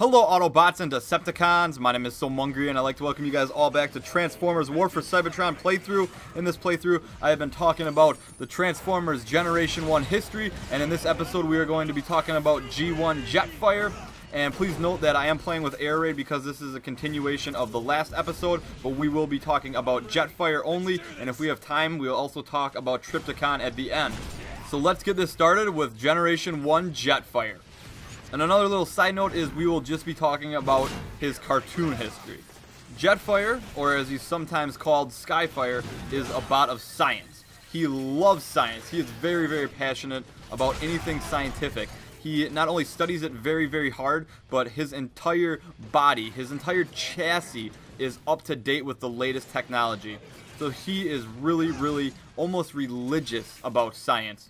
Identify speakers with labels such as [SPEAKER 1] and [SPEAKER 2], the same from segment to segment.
[SPEAKER 1] Hello Autobots and Decepticons, my name is Somungry and I'd like to welcome you guys all back to Transformers War for Cybertron playthrough. In this playthrough, I have been talking about the Transformers Generation 1 history, and in this episode we are going to be talking about G1 Jetfire. And please note that I am playing with Air Raid because this is a continuation of the last episode, but we will be talking about Jetfire only, and if we have time, we will also talk about Trypticon at the end. So let's get this started with Generation 1 Jetfire. And another little side note is we will just be talking about his cartoon history. Jetfire, or as he's sometimes called Skyfire, is a bot of science. He loves science. He is very, very passionate about anything scientific. He not only studies it very, very hard, but his entire body, his entire chassis is up to date with the latest technology. So he is really, really almost religious about science.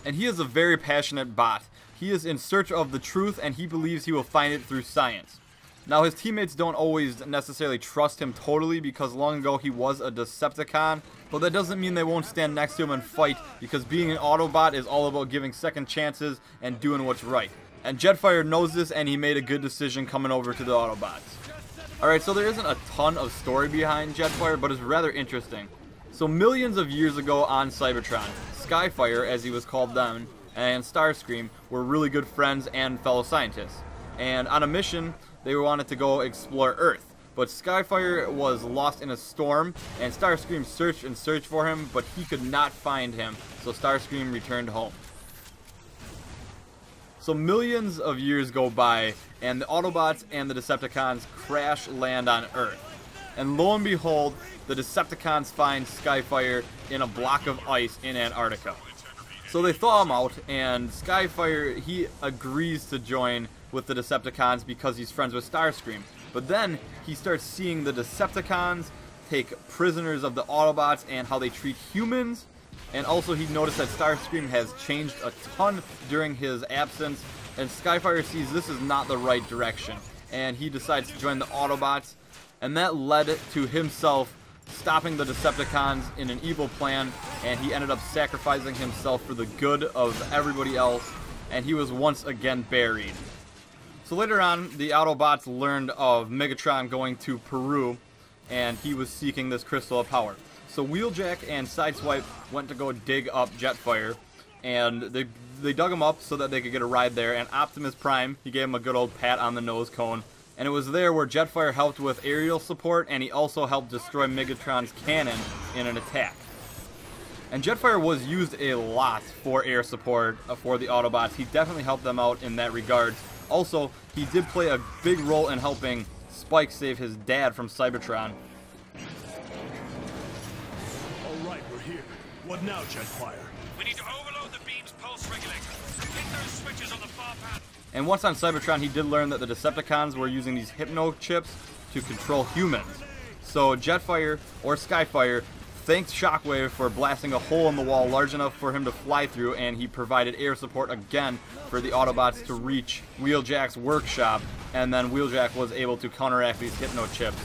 [SPEAKER 1] And he is a very passionate bot. He is in search of the truth, and he believes he will find it through science. Now, his teammates don't always necessarily trust him totally because long ago he was a Decepticon, but that doesn't mean they won't stand next to him and fight, because being an Autobot is all about giving second chances and doing what's right. And Jetfire knows this, and he made a good decision coming over to the Autobots. Alright, so there isn't a ton of story behind Jetfire, but it's rather interesting. So millions of years ago on Cybertron, Skyfire, as he was called then, and Starscream were really good friends and fellow scientists. And on a mission, they wanted to go explore Earth. But Skyfire was lost in a storm, and Starscream searched and searched for him, but he could not find him, so Starscream returned home. So millions of years go by, and the Autobots and the Decepticons crash land on Earth. And lo and behold, the Decepticons find Skyfire in a block of ice in Antarctica. So they thaw him out, and Skyfire, he agrees to join with the Decepticons because he's friends with Starscream. But then he starts seeing the Decepticons take prisoners of the Autobots and how they treat humans. And also he noticed that Starscream has changed a ton during his absence, and Skyfire sees this is not the right direction, and he decides to join the Autobots. And that led to himself stopping the Decepticons in an evil plan, and he ended up sacrificing himself for the good of everybody else, and he was once again buried. So later on, the Autobots learned of Megatron going to Peru, and he was seeking this crystal of power. So Wheeljack and Sideswipe went to go dig up Jetfire, and they dug him up so that they could get a ride there, and Optimus Prime, he gave him a good old pat on the nose cone. And it was there where Jetfire helped with aerial support, and he also helped destroy Megatron's cannon in an attack. And Jetfire was used a lot for air support for the Autobots. He definitely helped them out in that regard. Also, he did play a big role in helping Spike save his dad from Cybertron.
[SPEAKER 2] Alright, we're here. What now, Jetfire?
[SPEAKER 3] We need to overload the beam's pulse regulator. Hit those switches on the far panel.
[SPEAKER 1] And once on Cybertron, he did learn that the Decepticons were using these hypno chips to control humans. So Jetfire, or Skyfire, thanked Shockwave for blasting a hole in the wall large enough for him to fly through, and he provided air support again for the Autobots to reach Wheeljack's workshop, and then Wheeljack was able to counteract these hypno chips.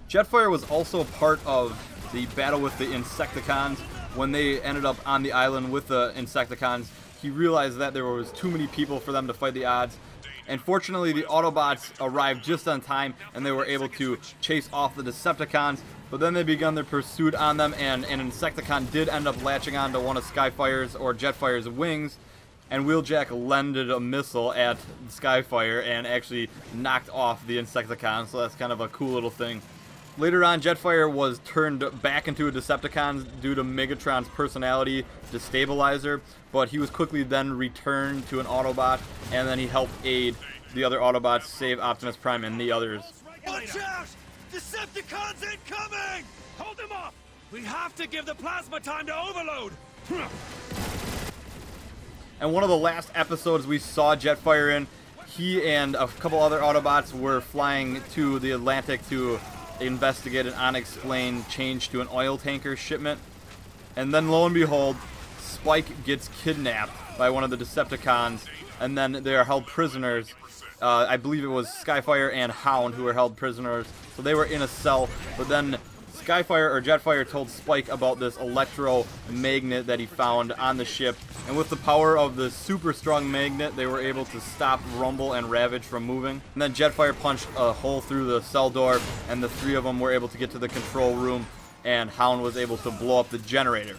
[SPEAKER 1] Jetfire was also part of the battle with the Insecticons. When they ended up on the island with the Insecticons, he realized that there was too many people for them to fight the odds. And fortunately, the Autobots arrived just on time, and they were able to chase off the Decepticons. But then they began their pursuit on them, and an Insecticon did end up latching onto one of Skyfire's or Jetfire's wings. And Wheeljack landed a missile at Skyfire and actually knocked off the Insecticon. So that's kind of a cool little thing. Later on, Jetfire was turned back into a Decepticon due to Megatron's personality destabilizer, but he was quickly then returned to an Autobot, and then he helped aid the other Autobots save Optimus Prime and the others.
[SPEAKER 2] Watch out! Decepticons incoming! Hold them off! We have to give the plasma time to overload!
[SPEAKER 1] And one of the last episodes we saw Jetfire in, he and a couple other Autobots were flying to the Atlantic to investigate an unexplained change to an oil tanker shipment. And then lo and behold, Spike gets kidnapped by one of the Decepticons, and then they are held prisoners. I believe it was Skyfire and Hound who were held prisoners. So they were in a cell, but then Skyfire or Jetfire told Spike about this electromagnet that he found on the ship, and with the power of the super strong magnet, they were able to stop Rumble and Ravage from moving. And then Jetfire punched a hole through the cell door, and the three of them were able to get to the control room, and Hound was able to blow up the generator.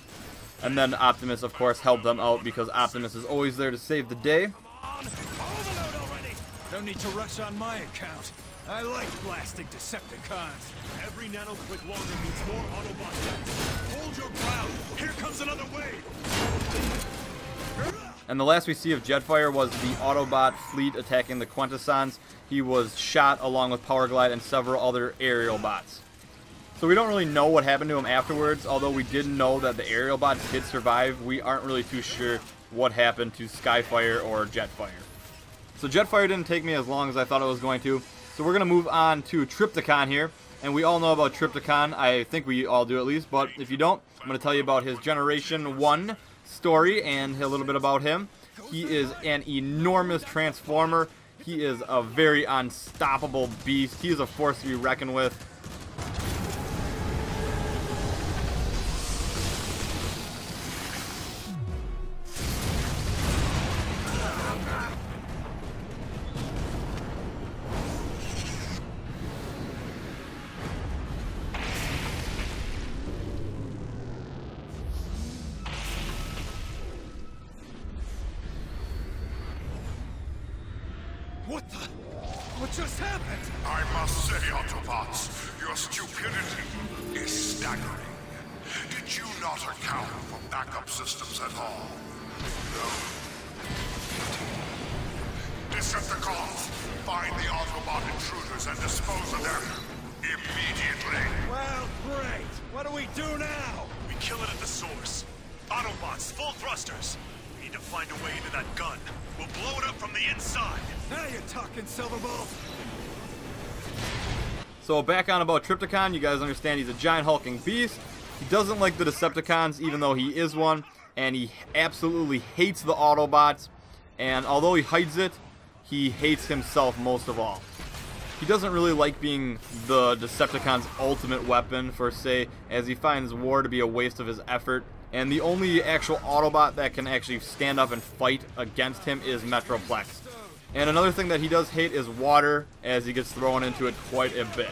[SPEAKER 1] And then Optimus, of course, helped them out because Optimus is always there to save the day.
[SPEAKER 2] Overload already! No need to rush on my account. I like blasting Decepticons.
[SPEAKER 3] Every nanoquick longer means more Autobot deaths. Hold your ground. Here comes another wave.
[SPEAKER 1] And the last we see of Jetfire was the Autobot fleet attacking the Quintessons. He was shot along with Powerglide and several other aerial bots. So we don't really know what happened to him afterwards, although we did know that the aerial bots did survive. We aren't really too sure what happened to Skyfire or Jetfire. So Jetfire didn't take me as long as I thought it was going to. So we're going to move on to Trypticon here. And we all know about Trypticon. I think we all do at least. But if you don't, I'm going to tell you about his Generation 1 story and a little bit about him. He is an enormous transformer. He is a very unstoppable beast. He is a force to be reckoned with.
[SPEAKER 2] What just happened?
[SPEAKER 4] I must say, Autobots, your stupidity is staggering. Did you not account for backup systems at all? No. Decepticons, find the Autobot intruders and dispose of them immediately.
[SPEAKER 2] Well, great. What do we do now?
[SPEAKER 3] We kill it at the source. Autobots, full thrusters. We need to find a way into that gun. We'll blow it up from the inside.
[SPEAKER 2] Now you're talking, Silverbolt.
[SPEAKER 1] So back on about Trypticon, you guys understand he's a giant hulking beast. He doesn't like the Decepticons, even though he is one. And he absolutely hates the Autobots. And although he hides it, he hates himself most of all. He doesn't really like being the Decepticon's ultimate weapon, per se, as he finds war to be a waste of his effort. And the only actual Autobot that can actually stand up and fight against him is Metroplex. And another thing that he does hate is water, as he gets thrown into it quite a bit.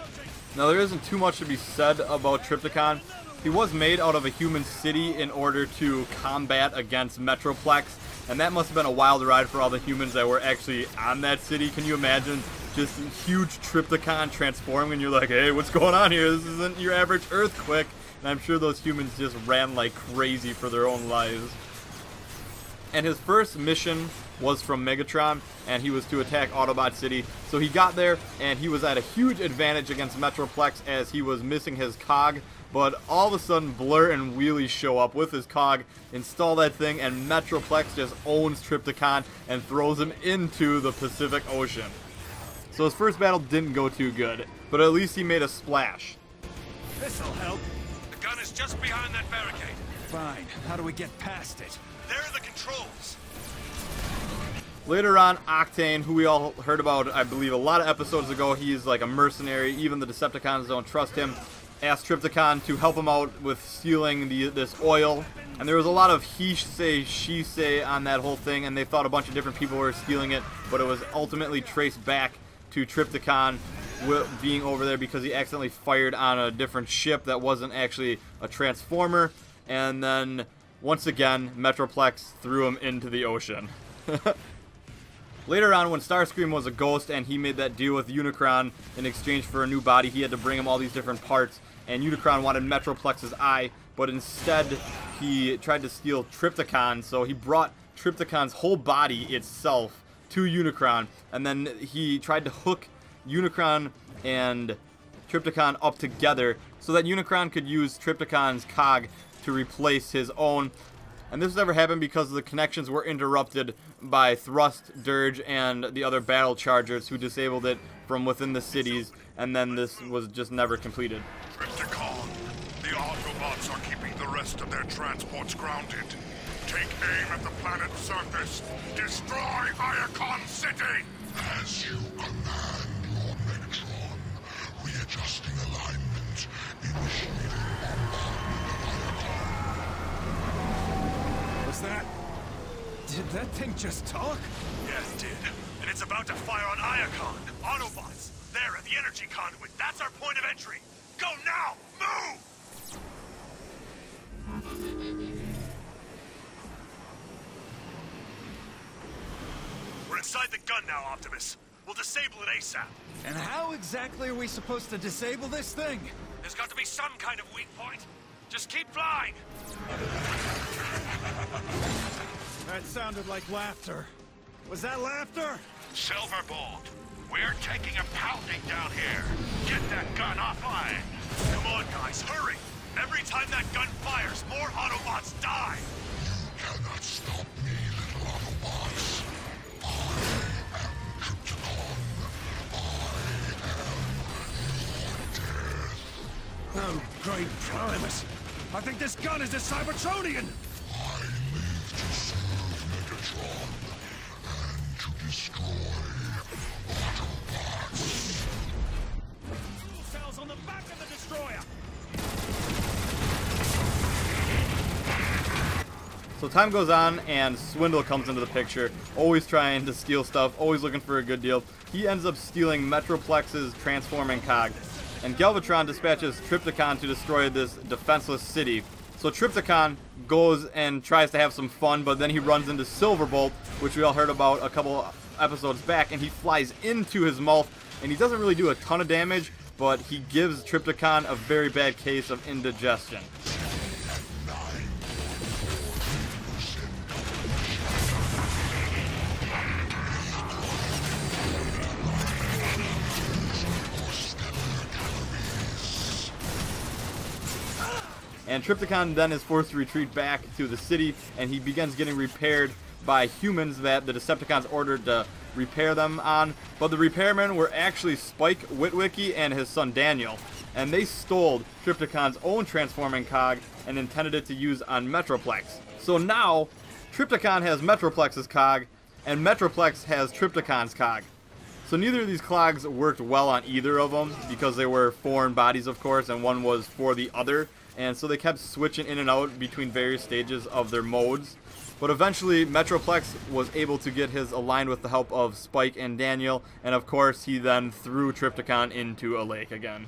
[SPEAKER 1] Now, there isn't too much to be said about Trypticon. He was made out of a human city in order to combat against Metroplex, and that must have been a wild ride for all the humans that were actually on that city. Can you imagine just huge Trypticon transforming, and you're like, hey, what's going on here? This isn't your average earthquake. And I'm sure those humans just ran like crazy for their own lives. And his first mission was from Megatron, and he was to attack Autobot City. So he got there, and he was at a huge advantage against Metroplex as he was missing his cog. But all of a sudden, Blur and Wheelie show up with his cog, install that thing, and Metroplex just owns Trypticon and throws him into the Pacific Ocean. So his first battle didn't go too good, but at least he made a splash.
[SPEAKER 2] This'll help.
[SPEAKER 3] The gun is just behind that barricade.
[SPEAKER 2] Fine. How do we get past it?
[SPEAKER 3] There are the controls.
[SPEAKER 1] Later on, Octane, who we all heard about, I believe, a lot of episodes ago, he's like a mercenary. Even the Decepticons don't trust him. Asked Trypticon to help him out with stealing this oil. And there was a lot of he say, she say on that whole thing, and they thought a bunch of different people were stealing it, but it was ultimately traced back to Trypticon being over there because he accidentally fired on a different ship that wasn't actually a transformer. And then, once again, Metroplex threw him into the ocean. Later on, when Starscream was a ghost and he made that deal with Unicron in exchange for a new body, he had to bring him all these different parts, and Unicron wanted Metroplex's eye, but instead he tried to steal Trypticon, so he brought Trypticon's whole body itself to Unicron, and then he tried to hook Unicron and Trypticon up together so that Unicron could use Trypticon's cog to replace his own. And this never happened because the connections were interrupted by Thrust, Dirge, and the other battle chargers who disabled it from within the cities, and then this was just never completed.
[SPEAKER 4] Trypticon, the Autobots are keeping the rest of their transports grounded. Take aim at the planet's surface. Destroy Iacon City!
[SPEAKER 5] As you command, Lord Megatron. Readjusting alignment. Initiate
[SPEAKER 2] Did that thing just talk?
[SPEAKER 3] Yeah, it did. And it's about to fire on Iacon. Autobots. There at the energy conduit. That's our point of entry. Go now! Move! We're inside the gun now, Optimus. We'll disable it ASAP.
[SPEAKER 2] And how exactly are we supposed to disable this thing?
[SPEAKER 3] There's got to be some kind of weak point. Just keep flying.
[SPEAKER 2] That sounded like laughter. Was that laughter?
[SPEAKER 4] Silverbolt, we're taking a pounding down here. Get that gun offline.
[SPEAKER 3] Come on, guys, hurry! Every time that gun fires, more Autobots die!
[SPEAKER 4] You cannot stop me, little Autobots. I am Trypticon. I am your death.
[SPEAKER 2] Oh, great Primus! I think this gun is a Cybertronian!
[SPEAKER 4] I live to serve Megatron and to destroy Autobots.
[SPEAKER 2] Fuel cells on the back of the destroyer!
[SPEAKER 1] So time goes on, and Swindle comes into the picture, always trying to steal stuff, always looking for a good deal. He ends up stealing Metroplex's transforming cog, and Galvatron dispatches Trypticon to destroy this defenseless city. So Trypticon goes and tries to have some fun, but then he runs into Silverbolt, which we all heard about a couple episodes back, and he flies into his mouth, and he doesn't really do a ton of damage, but he gives Trypticon a very bad case of indigestion. And Trypticon then is forced to retreat back to the city, and he begins getting repaired by humans that the Decepticons ordered to repair them on. But the repairmen were actually Spike Witwicky and his son Daniel, and they stole Trypticon's own transforming cog and intended it to use on Metroplex. So now, Trypticon has Metroplex's cog, and Metroplex has Trypticon's cog. So neither of these cogs worked well on either of them, because they were foreign bodies, of course, and one was for the other. And so they kept switching in and out between various stages of their modes. But eventually, Metroplex was able to get his aligned with the help of Spike and Daniel. And of course, he then threw Trypticon into a lake again.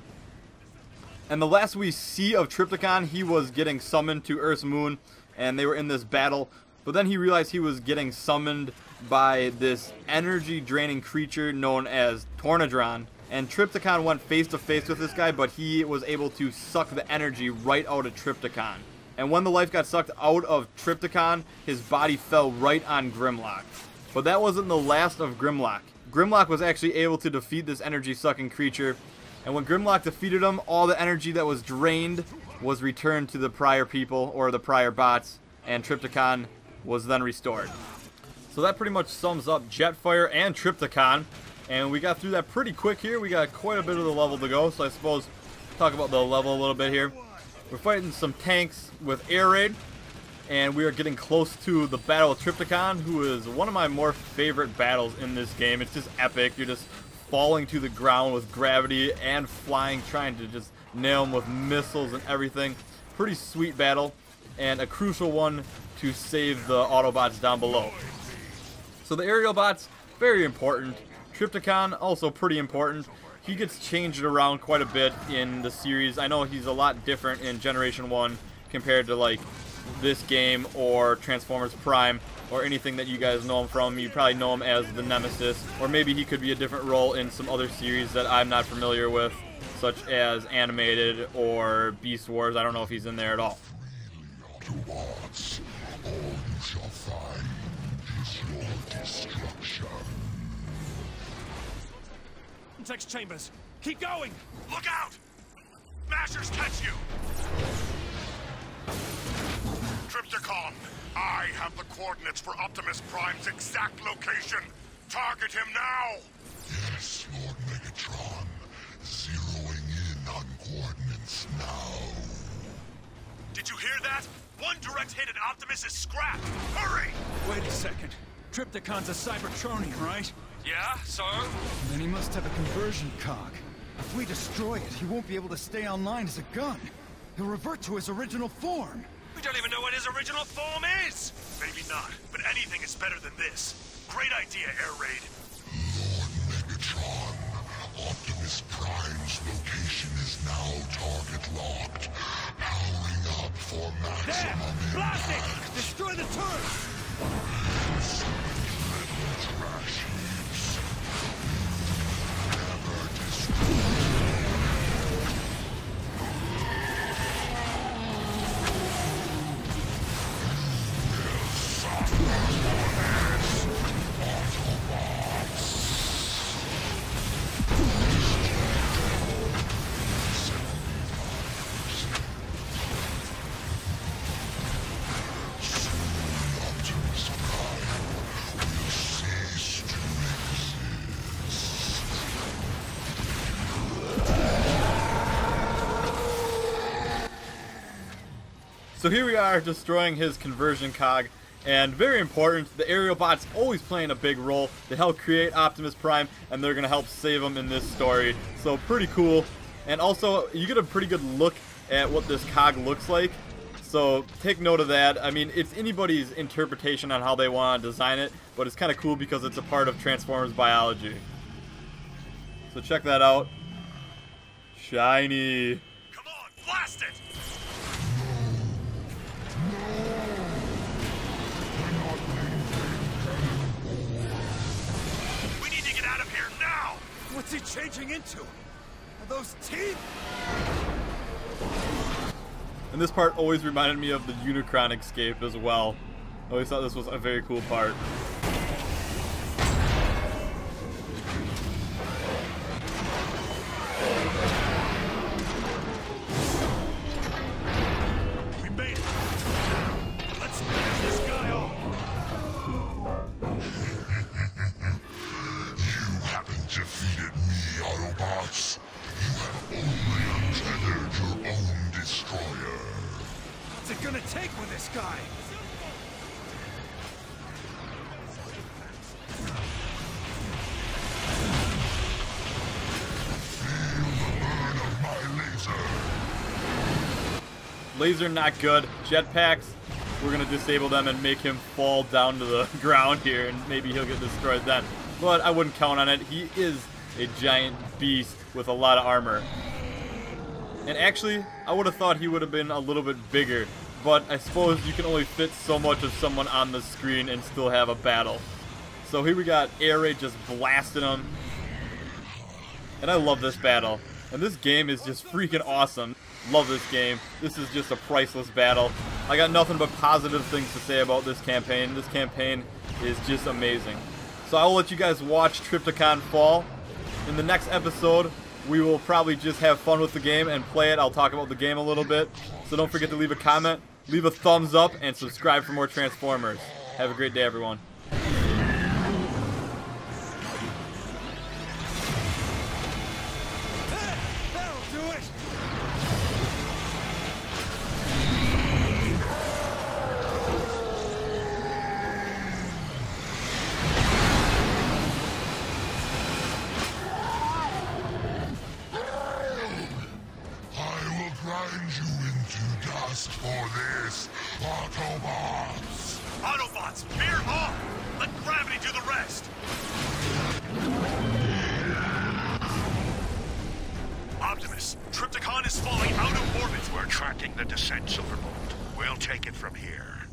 [SPEAKER 1] And the last we see of Trypticon, he was getting summoned to Earth's moon. And they were in this battle. But then he realized he was getting summoned by this energy-draining creature known as Tornadron. And Trypticon went face to face with this guy, but he was able to suck the energy right out of Trypticon. And when the life got sucked out of Trypticon, his body fell right on Grimlock. But that wasn't the last of Grimlock. Grimlock was actually able to defeat this energy-sucking creature. And when Grimlock defeated him, all the energy that was drained was returned to the prior people, or the prior bots, and Trypticon was then restored. So that pretty much sums up Jetfire and Trypticon. And we got through that pretty quick here. We got quite a bit of the level to go, so I suppose talk about the level a little bit here. We're fighting some tanks with air raid, and we are getting close to the battle of Trypticon, who is one of my more favorite battles in this game. It's just epic. You're just falling to the ground with gravity and flying, trying to just nail them with missiles and everything. Pretty sweet battle, and a crucial one to save the Autobots down below. So the aerial bots, very important. Trypticon, also pretty important. He gets changed around quite a bit in the series. I know he's a lot different in Generation 1 compared to like this game or Transformers Prime or anything that you guys know him from. You probably know him as the Nemesis, or maybe he could be a different role in some other series that I'm not familiar with, such as Animated or Beast Wars. I don't know if he's in there at all.
[SPEAKER 4] Autobots, all you shall find is your destruction.
[SPEAKER 2] Context chambers. Keep going!
[SPEAKER 3] Look out! Mashers catch you!
[SPEAKER 4] Trypticon, I have the coordinates for Optimus Prime's exact location. Target him now! Yes, Lord Megatron. Zeroing in on coordinates now.
[SPEAKER 3] Did you hear that? One direct hit and Optimus is scrapped! Hurry!
[SPEAKER 2] Wait a second. Trypticon's a Cybertronian, right?
[SPEAKER 3] Yeah, so?
[SPEAKER 2] Then he must have a conversion cog. If we destroy it, he won't be able to stay online as a gun. He'll revert to his original form. We don't even know what his original form is!
[SPEAKER 3] Maybe not, but anything is better than this. Great idea, Air Raid.
[SPEAKER 4] Lord Megatron, Optimus Prime's location is now target locked. Powering up for
[SPEAKER 2] There!
[SPEAKER 4] maximum
[SPEAKER 2] Blast it!
[SPEAKER 4] impact.
[SPEAKER 2] Destroy the turret!
[SPEAKER 4] Trash heaps. Never destroy.
[SPEAKER 1] So here we are destroying his conversion cog, and very important, the aerial bots always playing a big role. They help create Optimus Prime, and they're going to help save him in this story. So pretty cool. And also, you get a pretty good look at what this cog looks like. So take note of that. I mean, it's anybody's interpretation on how they want to design it, but it's kind of cool because it's a part of Transformers biology. So check that out. Shiny.
[SPEAKER 3] Come on, blast it! We need to get out of here now!
[SPEAKER 2] What's he changing into? Are those teeth?
[SPEAKER 1] And this part always reminded me of the Unicron escape as well. I always thought this was a very cool part.
[SPEAKER 2] We made it. Let's finish this guy off.
[SPEAKER 4] You haven't defeated me, Autobots. You have only untethered your own destroyer.
[SPEAKER 2] What's it gonna take with this guy?
[SPEAKER 1] Laser not good. Jetpacks, we're going to disable them and make him fall down to the ground here, and maybe he'll get destroyed then. But I wouldn't count on it. He is a giant beast with a lot of armor. And actually, I would have thought he would have been a little bit bigger, but I suppose you can only fit so much of someone on the screen and still have a battle. So here we got Air Raid just blasting him. And I love this battle. And this game is just freaking awesome. Love this game. This is just a priceless battle. I got nothing but positive things to say about this campaign. This campaign is just amazing. So I will let you guys watch Trypticon fall. In the next episode, we will probably just have fun with the game and play it. I'll talk about the game a little bit. So don't forget to leave a comment, leave a thumbs up, and subscribe for more Transformers. Have a great day, everyone.
[SPEAKER 2] That'll do it!
[SPEAKER 4] I will grind you into dust for this, Autobots!
[SPEAKER 3] Autobots, veer off! Let gravity do the rest! Optimus, Trypticon is falling out of orbit.
[SPEAKER 5] We're tracking the descent, Silverbolt. We'll take it from here.